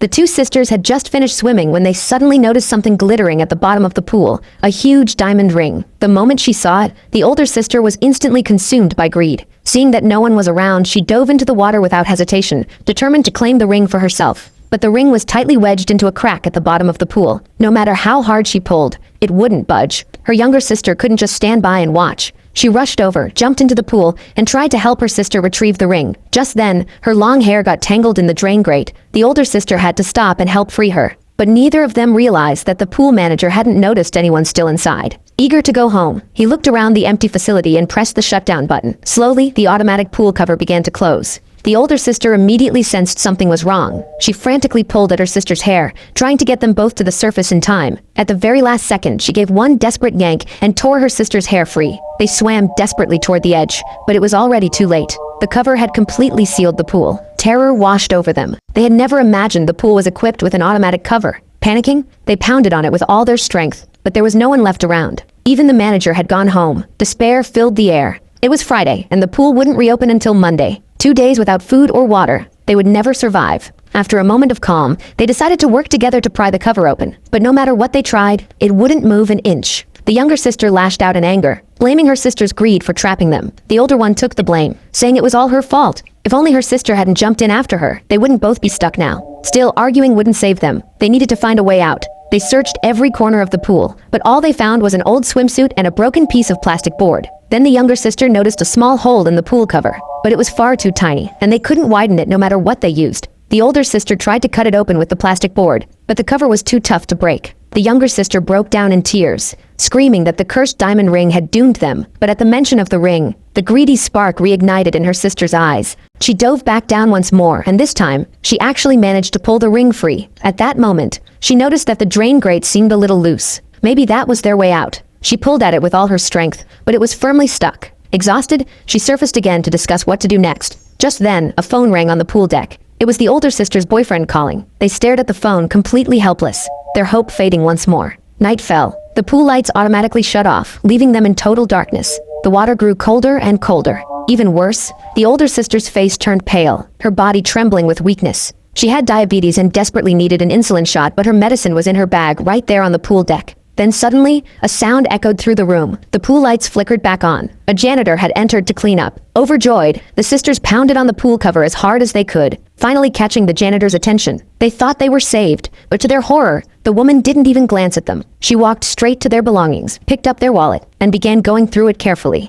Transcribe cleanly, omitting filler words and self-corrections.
The two sisters had just finished swimming when they suddenly noticed something glittering at the bottom of the pool, a huge diamond ring. The moment she saw it, the older sister was instantly consumed by greed. Seeing that no one was around, she dove into the water without hesitation, determined to claim the ring for herself. But the ring was tightly wedged into a crack at the bottom of the pool. No matter how hard she pulled, it wouldn't budge. Her younger sister couldn't just stand by and watch. She rushed over, jumped into the pool, and tried to help her sister retrieve the ring. Just then, her long hair got tangled in the drain grate. The older sister had to stop and help free her. But neither of them realized that the pool manager hadn't noticed anyone still inside. Eager to go home, he looked around the empty facility and pressed the shutdown button. Slowly, the automatic pool cover began to close. The older sister immediately sensed something was wrong. She frantically pulled at her sister's hair, trying to get them both to the surface in time. At the very last second, she gave one desperate yank and tore her sister's hair free. They swam desperately toward the edge, but it was already too late. The cover had completely sealed the pool. Terror washed over them. They had never imagined the pool was equipped with an automatic cover. Panicking, they pounded on it with all their strength, but there was no one left around. Even the manager had gone home. Despair filled the air. It was Friday, and the pool wouldn't reopen until Monday. 2 days without food or water. They would never survive. After a moment of calm, they decided to work together to pry the cover open. But no matter what they tried, it wouldn't move an inch. The younger sister lashed out in anger, blaming her sister's greed for trapping them. The older one took the blame, saying it was all her fault. If only her sister hadn't jumped in after her, they wouldn't both be stuck now. Still, arguing wouldn't save them. They needed to find a way out. They searched every corner of the pool, but all they found was an old swimsuit and a broken piece of plastic board. Then the younger sister noticed a small hole in the pool cover, but it was far too tiny, and they couldn't widen it no matter what they used. The older sister tried to cut it open with the plastic board, but the cover was too tough to break. The younger sister broke down in tears, screaming that the cursed diamond ring had doomed them. But at the mention of the ring, the greedy spark reignited in her sister's eyes. She dove back down once more, and this time, she actually managed to pull the ring free. At that moment, she noticed that the drain grate seemed a little loose. Maybe that was their way out. She pulled at it with all her strength, but it was firmly stuck. Exhausted, she surfaced again to discuss what to do next. Just then, a phone rang on the pool deck. It was the older sister's boyfriend calling. They stared at the phone, completely helpless, their hope fading once more. Night fell. The pool lights automatically shut off, leaving them in total darkness. The water grew colder and colder. Even worse, the older sister's face turned pale, her body trembling with weakness. She had diabetes and desperately needed an insulin shot, but her medicine was in her bag right there on the pool deck. Then suddenly, a sound echoed through the room. The pool lights flickered back on. A janitor had entered to clean up. Overjoyed, the sisters pounded on the pool cover as hard as they could, finally catching the janitor's attention. They thought they were saved, but to their horror, the woman didn't even glance at them. She walked straight to their belongings, picked up their wallet, and began going through it carefully.